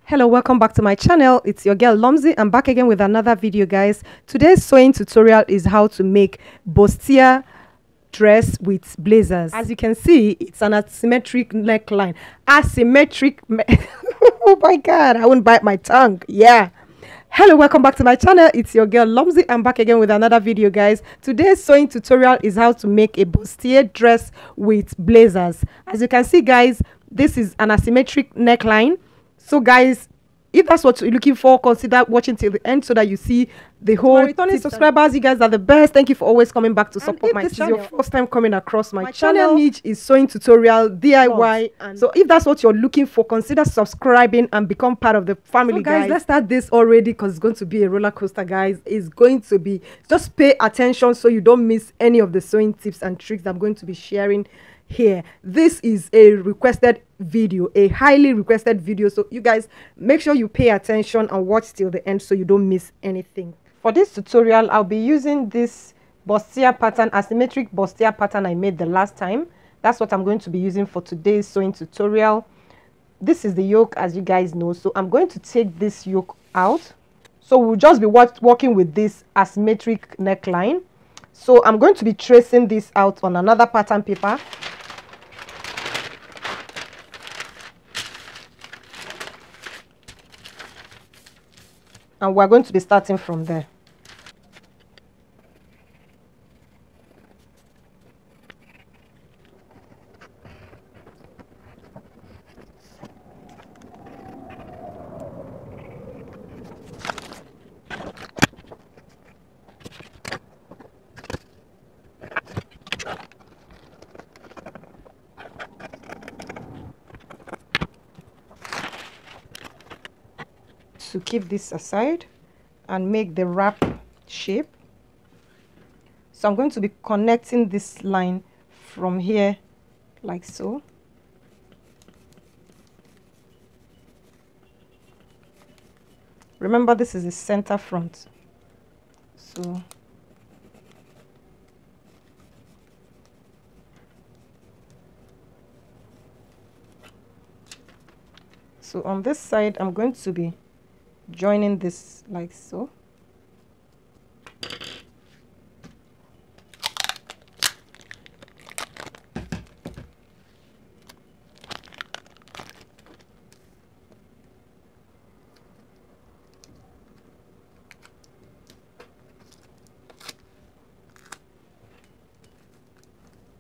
Hello, welcome back to my channel. It's your girl Lomzy. I'm back again with another video, guys. Today's sewing tutorial is how to make bustier dress with blazers. As you can see, it's an asymmetric neckline. Asymmetric. Oh my god, I won't bite my tongue. Yeah. Hello, welcome back to my channel. It's your girl Lomzy. I'm back again with another video, guys. Today's sewing tutorial is how to make a bustier dress with blazers. As you can see, guys, this is an asymmetric neckline. So guys, if that's what you're looking for, consider watching till the end so that you see the whole. My returning subscribers, you guys are the best. Thank you for always coming back to support my channel. If this is your first time coming across my channel niche is sewing tutorial, DIY. And so if that's what you're looking for, consider subscribing and become part of the family. So guys, let's start this already because it's going to be a roller coaster, guys. It's going to be, just pay attention so you don't miss any of the sewing tips and tricks that I'm going to be sharing here. This is a requested video, a highly requested video, so you guys make sure you pay attention and watch till the end so you don't miss anything. For this tutorial, I'll be using this bustier pattern, asymmetric bustier pattern I made the last time. That's what I'm going to be using for today's sewing tutorial. This is the yoke, as you guys know, so I'm going to take this yoke out. So we'll just be working with this asymmetric neckline. So I'm going to be tracing this out on another pattern paper. And we're going to be starting from there. To keep this aside and make the wrap shape. So I'm going to be connecting this line from here like so. Remember, this is the center front. So on this side, I'm going to be joining this like so.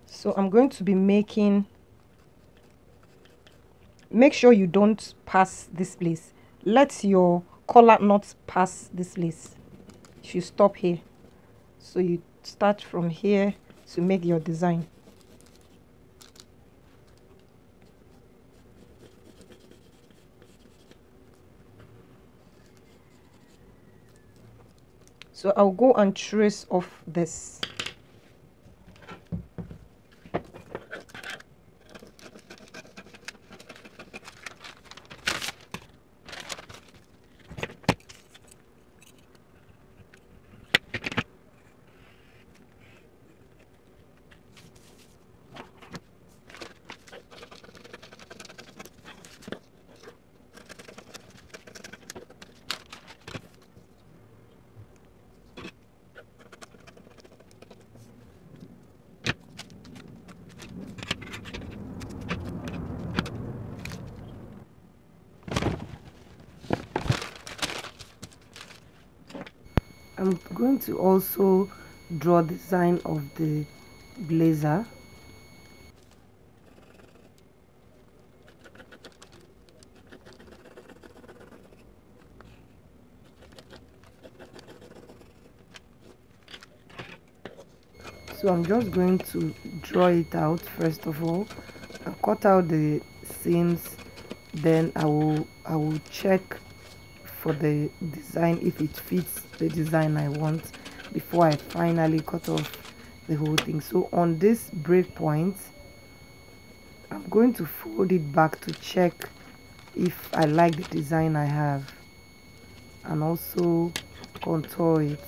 So I'm going to be make sure you don't pass this place. Let your collar not pass this place. You should stop here. So you start from here to make your design. So I'll go and trace off this. I'm going to also draw the design of the blazer. So I'm just going to draw it out first of all and cut out the seams. Then I will check for the design if it fits the design I want before I finally cut off the whole thing. So on this break point, I'm going to fold it back to check if I like the design I have and also contour it.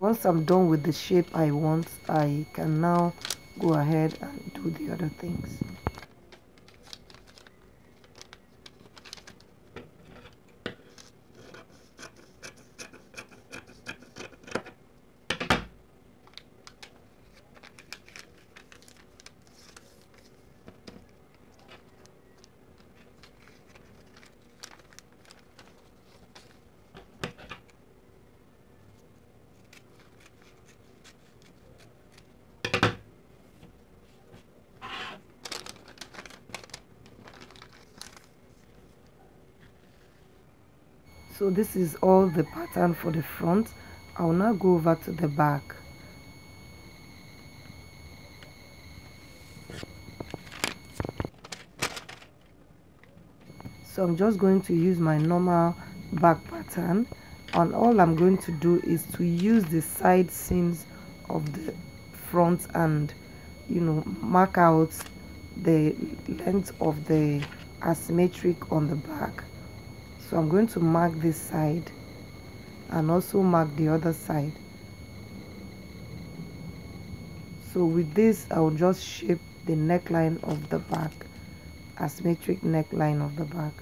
Once I'm done with the shape I want, I can now go ahead and do the other things. So this is all the pattern for the front. I'll now go over to the back. So I'm just going to use my normal back pattern, and all I'm going to do is to use the side seams of the front and mark out the length of the asymmetric on the back. So I'm going to mark this side and also mark the other side. So with this, I'll just shape the neckline of the back, asymmetric neckline of the back.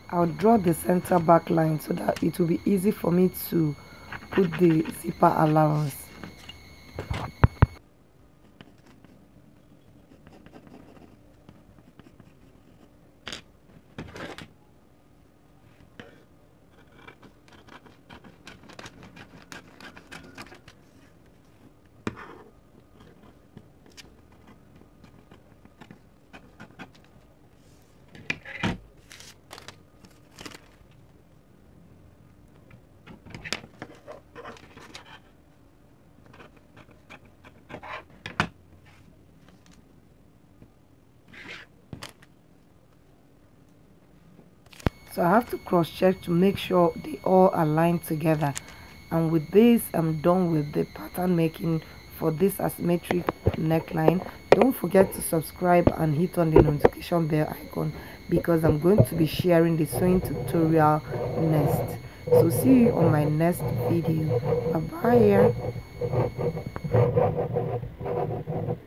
I'll draw the center back line so that it will be easy for me to put the zipper allowance. So I have to cross check to make sure they all align together, and with this I'm done with the pattern making for this asymmetric neckline. Don't forget to subscribe and hit on the notification bell icon, because I'm going to be sharing the sewing tutorial next. So see you on my next video. Bye bye.